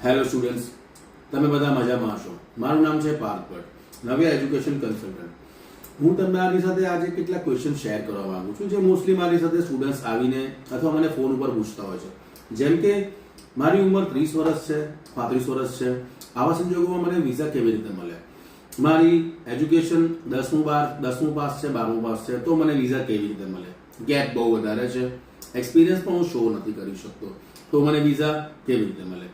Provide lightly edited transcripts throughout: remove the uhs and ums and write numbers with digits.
Hello students, તમે બધા મજામાં હશો. મારું નામ છે પાર્થ ભટ્ટ, નવ્યા એજ્યુકેશન કન્સલ્ટન્ટ. હું તમારી સાથે આજે કેટલાક ક્વેશ્ચન શેર કરવા માંગુ છું, જે મોસ્ટલી મારી સાથે સ્ટુડન્ટ્સ આવીને અથવા મને ફોન ઉપર પૂછતા હોય છે. જેમ કે મારી ઉંમર 30 વર્ષ છે, 35 વર્ષ છે. આવા સંજોગોમાં મને વિઝા કેવી રીતે મળે? મારી એજ્યુકેશન 10મું પાસ છે, 12મું પાસ છે, તો મને વિઝા કેવી રીતે મળે? ગેપ બહુ વધારે છે, એક્સપિરિયન્સ પણ હું શો નથી કરી શકતો, તો મને વિઝા કેવી રીતે મળે?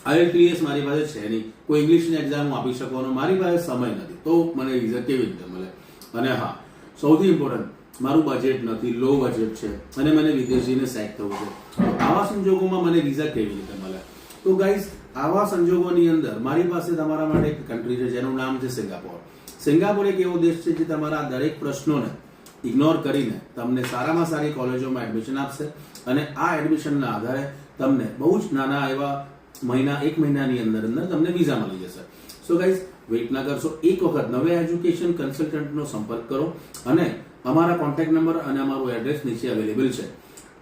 IELTS મારી પાસે છે નહીં, કોઈ ઇંગ્લિશની એક્ઝામ આપી શકવાનો મારી પાસે સમય નથી, તો મને વિઝા કેવી રીતે મળે? અને હા, સૌથી ઇમ્પોર્ટન્ટ, મારું બજેટ નથી, લો બજેટ છે અને મને વિદેશીને સેટ થવું છે. તો આવા સંજોગોમાં મને વિઝા કેવી રીતે મળે? તો ગાઈઝ, આવા સંજોગોની અંદર મારી પાસે તમારા માટે એક કન્ટ્રી છે જેનું નામ છે સિંગાપોર. સિંગાપોર એક એવો દેશ છે જે તમારા દરેક પ્રશ્નોને ઇગ્નોર કરીને તમને સારામાં સારી કોલેજોમાં એડમિશન આપશે અને આ એડમિશનના આધારે તમને બહુ જ નાના એવા એક મહિનાની અંદર તમને વિઝા મળી જશે. સો ગાઈઝ, વેઇટ ના કરશો, એક વખત નવ્યા એજ્યુકેશન કન્સલ્ટન્ટનો સંપર્ક કરો અને અમારા કોન્ટેક્ટ નંબર અને અમારું એડ્રેસ નીચે અવેલેબલ છે.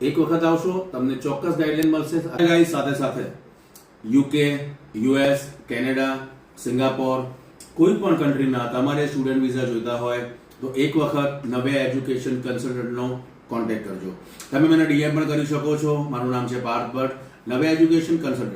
એક વખત આવશો, તમને ચોક્કસ ગાઈડલાઈન મળશે. ગાઈઝ, સાથે સાથે UK, US, કેનેડા, સિંગાપોર, કોઈ પણ કન્ટ્રીના તમારે સ્ટુડન્ટ વિઝા જોઈતા હોય તો એક વખત નવ્યા એજ્યુકેશન કન્સલ્ટન્ટનો કોન્ટેક્ટ કરજો. તમે મને DM પણ કરી શકો છો. મારું નામ છે પાર્થ ભટ્ટ, નવ્યા એજ્યુકેશન કન્સલ્ટન્ટ.